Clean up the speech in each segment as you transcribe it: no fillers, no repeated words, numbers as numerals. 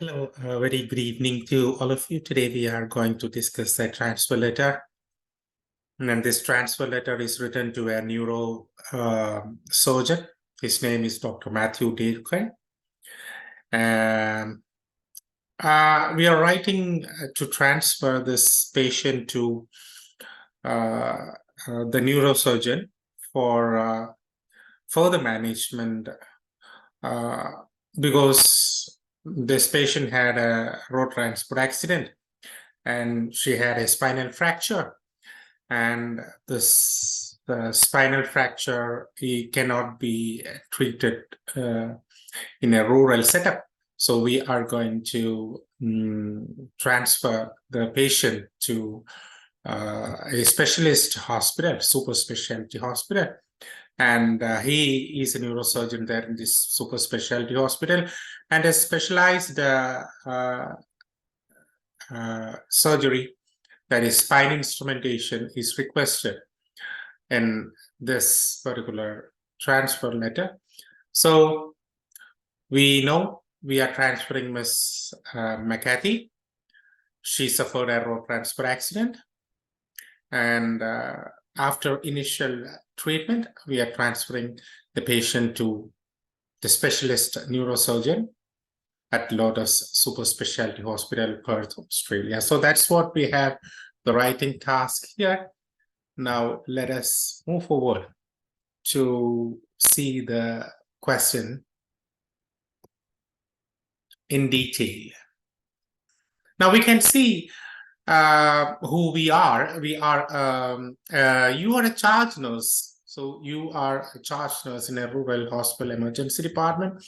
Hello, very good evening to all of you. Today we are going to discuss a transfer letter. And this transfer letter is written to a neuro surgeon. His name is Dr. Matthew Dale. And we are writing to transfer this patient to the neurosurgeon for further management because this patient had a road transport accident and she had a spinal fracture, and the spinal fracture cannot be treated in a rural setup. So we are going to transfer the patient to a specialist hospital, super specialty hospital. And he is a neurosurgeon there in this super specialty hospital, and a specialized surgery, that is spine instrumentation, is requested in this particular transfer letter. So we know we are transferring Miss MACATHY. She suffered a road transport accident, and after initial treatment, we are transferring the patient to the specialist neurosurgeon at Lotus Super Specialty Hospital, Perth, Australia. So that's what we have, the writing task here. Now let us move forward to see the question in detail. Now we can see who we are. You are a charge nurse. So you are a charge nurse in a rural hospital emergency department,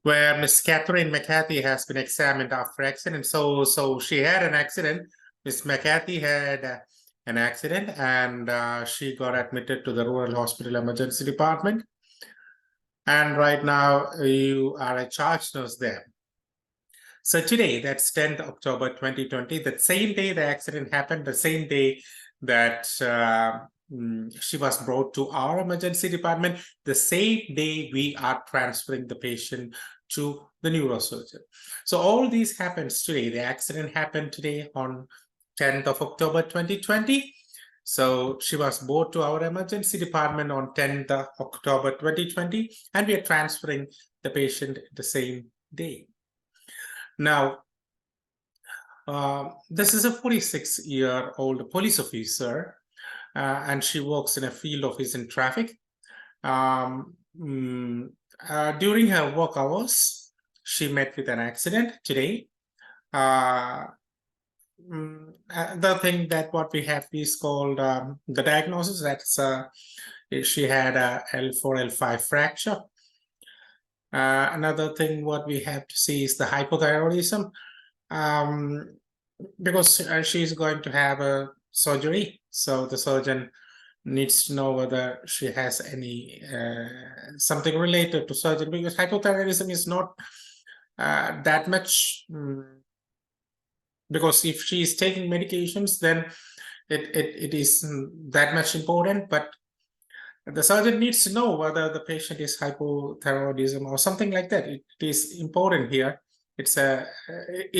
where Miss Catherine MACATHY has been examined after accident. So she had an accident. Miss MACATHY had an accident, and she got admitted to the rural hospital emergency department. And right now you are a charge nurse there. So today, that's 10th October 2020, that same day the accident happened, the same day that she was brought to our emergency department, the same day we are transferring the patient to the neurosurgeon. So all these happens today. The accident happened today on 10th of October 2020. So she was brought to our emergency department on 10th of October 2020, and we are transferring the patient the same day. Now, this is a 46-year-old police officer, and she works in a field office in traffic. During her work hours, she met with an accident today. The thing that what we have is called the diagnosis. That's she had a L4, L5 fracture. Another thing what we have to see is the hypothyroidism, because she's going to have a surgery. So the surgeon needs to know whether she has any something related to surgery, because hypothyroidism is not that much, because if she is taking medications, then it is that much important, but the surgeon needs to know whether the patient is hypothyroidism or something like that. It is important here. It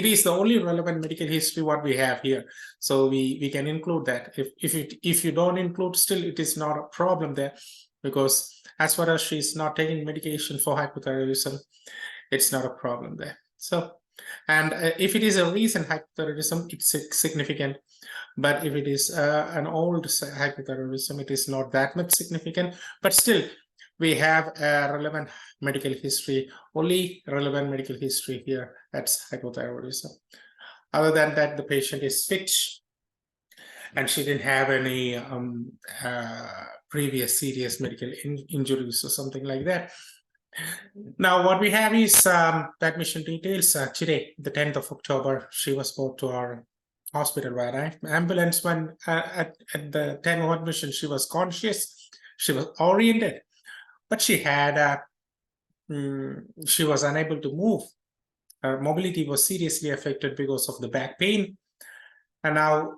is the only relevant medical history what we have here, so we can include that. If you don't include, still it is not a problem there, because as far as she's not taking medication for hypothyroidism, it's not a problem there. So, and if it is a recent hypothyroidism, it's significant. But if it is an old hypothyroidism, it is not that much significant. But still, we have a relevant medical history, only relevant medical history here, that's hypothyroidism. Other than that, the patient is fit, and she didn't have any previous serious medical injuries or something like that. Now, what we have is the admission details. Today, the 10th of October, she was brought to our hospital by an ambulance. When at the time of admission, she was conscious, she was oriented, but she had she was unable to move. Her mobility was seriously affected because of the back pain, and now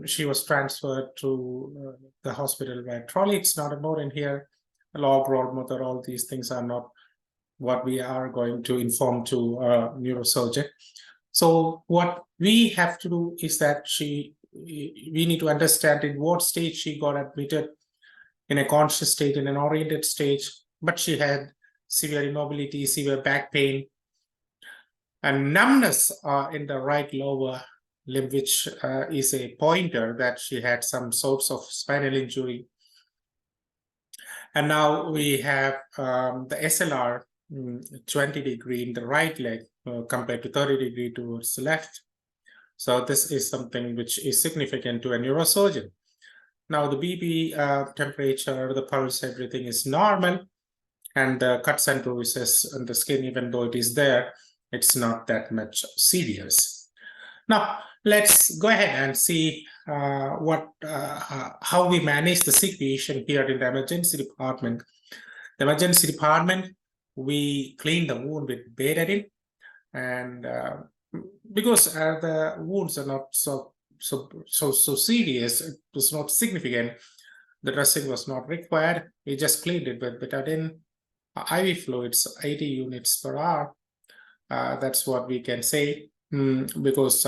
she was transferred to the hospital by trolley. It's not important here. Log, roll motor, all these things are not what we are going to inform to a neurosurgeon. So what we have to do is that we need to understand in what stage she got admitted, in a conscious state, in an oriented stage, but she had severe immobility, severe back pain, and numbness in the right lower limb, which is a pointer that she had some sorts of spinal injury. And now we have the SLR 20 degree in the right leg compared to 30 degree towards the left. So this is something which is significant to a neurosurgeon. Now the BP, temperature, the pulse, everything is normal, and the cuts and bruises on the skin, even though it is there, it's not that much serious. Now let's go ahead and see how we manage the situation here in the emergency department. The emergency department, we clean the wound with betadine, and because the wounds are not so serious, it was not significant, the dressing was not required. We just cleaned it with betadine, IV fluids, 80 units per hour. That's what we can say, because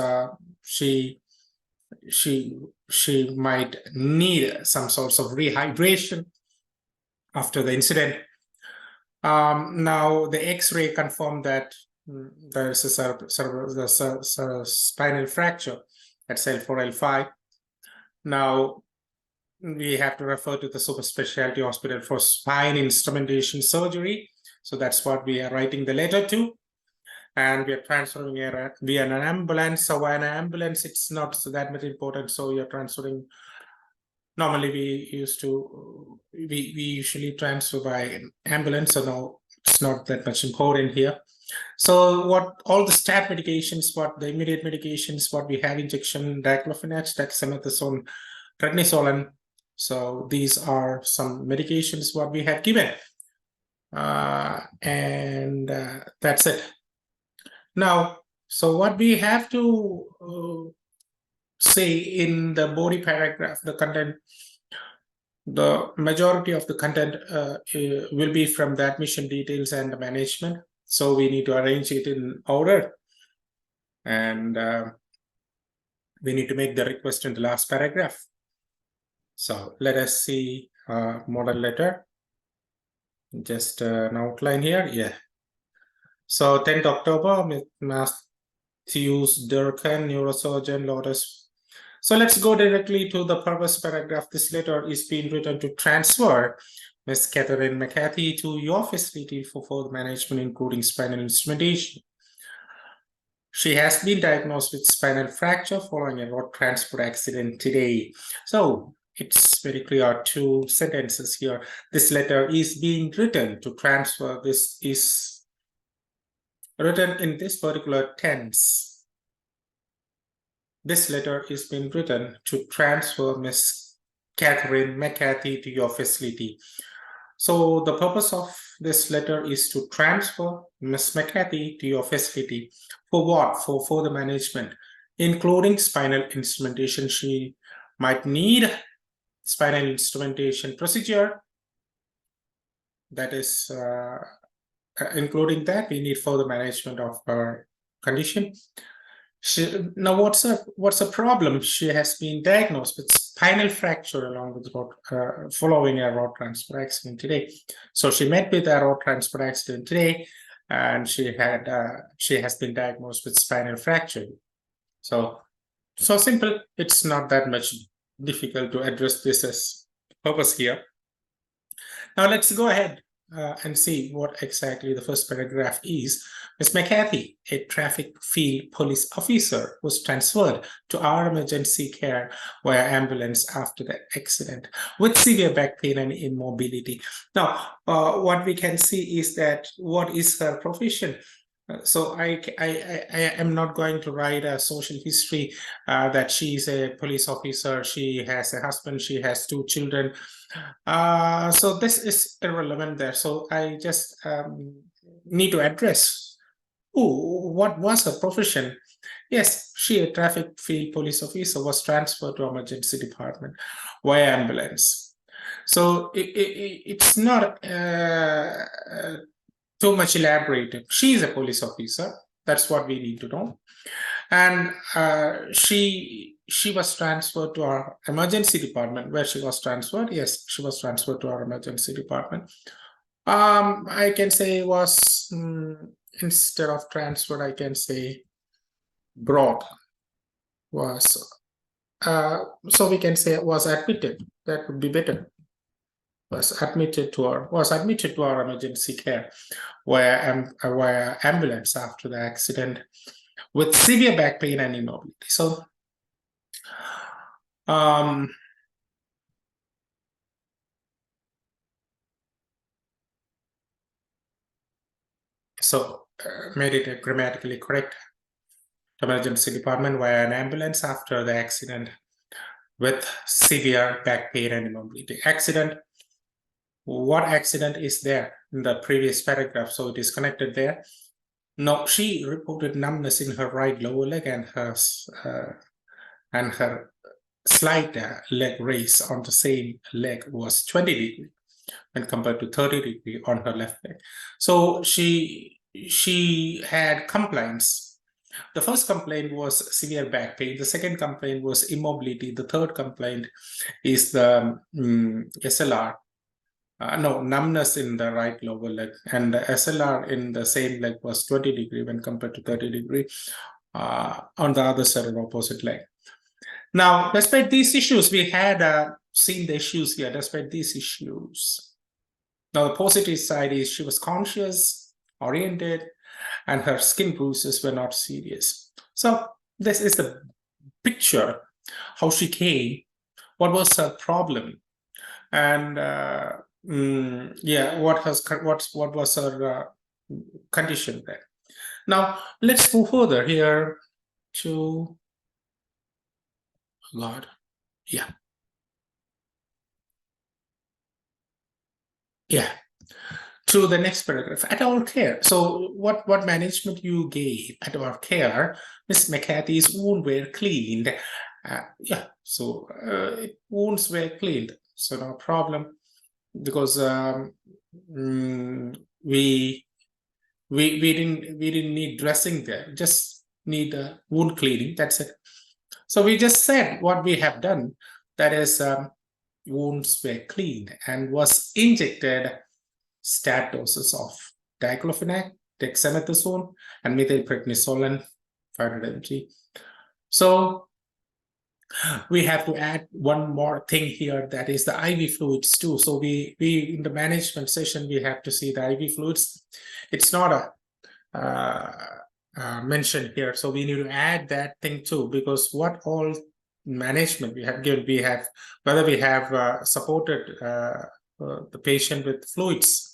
she might need some sorts of rehydration after the incident. Now the X-ray confirmed that there is a spinal fracture at cell 4L5. Now we have to refer to the super specialty hospital for spine instrumentation surgery. So that's what we are writing the letter to. And we are transferring her via an ambulance. So an ambulance, it's not so that much important. So you're transferring. Normally we usually transfer by ambulance. So no, it's not that much important here. So what all the stat medications, what the immediate medications, what we have: injection, diclofenac, dexamethasone, prednisolone. So these are some medications what we have given, and that's it. Now, so what we have to say in the body paragraph, the content, the majority of the content will be from the admission details and the management. So we need to arrange it in order, and we need to make the request in the last paragraph. So let us see model letter. Just an outline here. Yeah. So 10th October, Matthews, Durkan, neurosurgeon, Lotus. So let's go directly to the purpose paragraph. This letter is being written to transfer Ms. Catherine MACATHY to your facility for further management, including spinal instrumentation. She has been diagnosed with spinal fracture following a road transport accident today. So it's very clear, 2 sentences here. This letter is being written to transfer. This is written in this particular tense. This letter is being written to transfer Ms. Catherine MACATHY to your facility. So the purpose of this letter is to transfer Ms. MACATHY to your facility. For what? For further management, including spinal instrumentation. She might need spinal instrumentation procedure. That is, including that, we need further management of her condition. Now, what's a problem? She has been diagnosed with spinal fracture along with following a road transport accident today. So she met with a road transport accident today, and she has been diagnosed with spinal fracture. So simple. It's not that much difficult to address this as purpose here. Now let's go ahead and see what exactly the first paragraph is. Ms. MACATHY, a traffic field police officer, was transferred to our emergency care via ambulance after the accident with severe back pain and immobility. Now, what we can see is that what is her profession? So I am not going to write a social history that she is a police officer, she has a husband, she has 2 children. So this is irrelevant there. So I just need to address what was her profession. Yes, she, a traffic field police officer, was transferred to emergency department via ambulance. So it's not too much elaborated. She is a police officer. That's what we need to know. And she was transferred to our emergency department. Where she was transferred? Yes, she was transferred to our emergency department. I can say it was instead of transferred, I can say brought, was so we can say was admitted. That would be better. Was admitted to our emergency care via ambulance after the accident with severe back pain and immobility. So made it grammatically correct. Emergency department via an ambulance after the accident with severe back pain and immobility. Accident. What accident is there in the previous paragraph? So it is connected there. No, she reported numbness in her right lower leg and her slight leg raise on the same leg was 20 degrees when compared to 30 degrees on her left leg. So she had complaints. The first complaint was severe back pain. The second complaint was immobility. The third complaint is the SLR. Numbness in the right lower leg, and the SLR in the same leg was 20 degrees when compared to 30 degrees on the other side of the opposite leg. Now, despite these issues, we had seen the issues here, despite these issues. Now, the positive side is she was conscious, oriented, and her skin bruises were not serious. So this is the picture, how she came, what was her problem, and what was her condition there. Now let's move further here to to the next paragraph. At our care. So what management you gave at our care? Miss MACATHY's wounds were cleaned. Wounds were cleaned, so no problem, because we didn't need dressing there, just need wound cleaning. That's it. So we just said what we have done, that is wounds were cleaned and was injected stat doses of diclofenac, dexamethasone, and methylprednisolone 500 mg. So we have to add one more thing here, that is the IV fluids too. So we in the management session, we have to see the IV fluids. It's not mentioned here, so we need to add that thing too, because what all management we have given, whether we have supported the patient with fluids.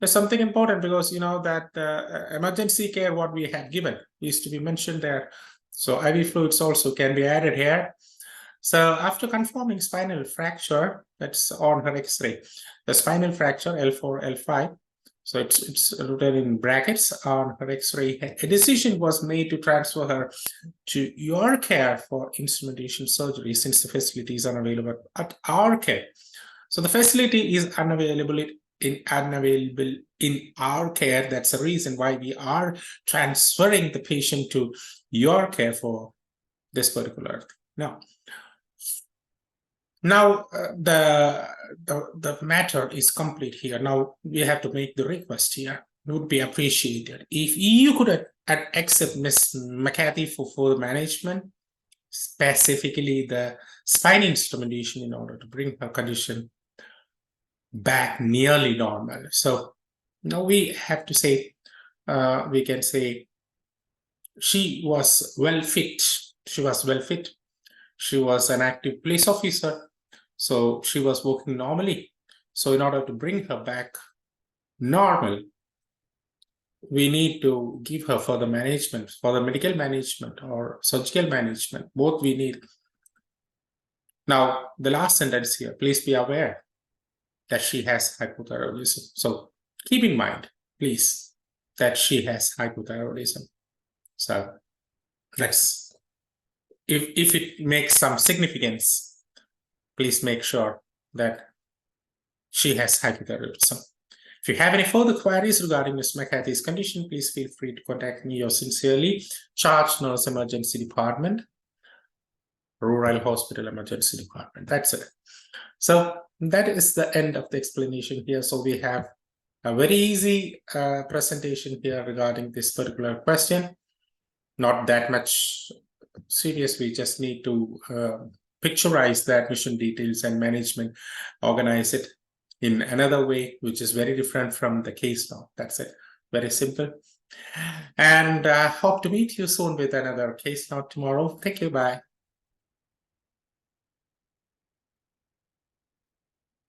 There's something important, because you know that emergency care what we had given is to be mentioned there. So IV fluids also can be added here. So after confirming spinal fracture, that's on her X-ray, the spinal fracture L4, L5. So it's written in brackets on her X-ray. A decision was made to transfer her to your care for instrumentation surgery, since the facility is unavailable at our care. So the facility is unavailable in our care. That's the reason why we are transferring the patient to your care for this particular thing. Now the matter is complete here. Now we have to make the request here. It would be appreciated if you could accept Miss MACATHY for the management, specifically the spine instrumentation, in order to bring her condition back nearly normal. So now we have to say, we can say she was well fit. She was well fit. She was an active police officer. So she was working normally. So in order to bring her back normal, we need to give her further management, for the medical management or surgical management. Both we need. Now, the last sentence here, please be aware that she has hypothyroidism. So keep in mind, please, that she has hypothyroidism. So let's, if it makes some significance, please make sure that she has hypothyroidism. If you have any further queries regarding Ms. MACATHY's condition, please feel free to contact me. Yours sincerely, Charge Nurse Emergency Department, Rural Hospital Emergency Department. That's it. So that is the end of the explanation here. So we have a very easy presentation here regarding this particular question. Not that much serious. We just need to picturize the admission details and management, organize it in another way, which is very different from the case now. That's it. Very simple. And hope to meet you soon with another case note tomorrow. Thank you. Bye.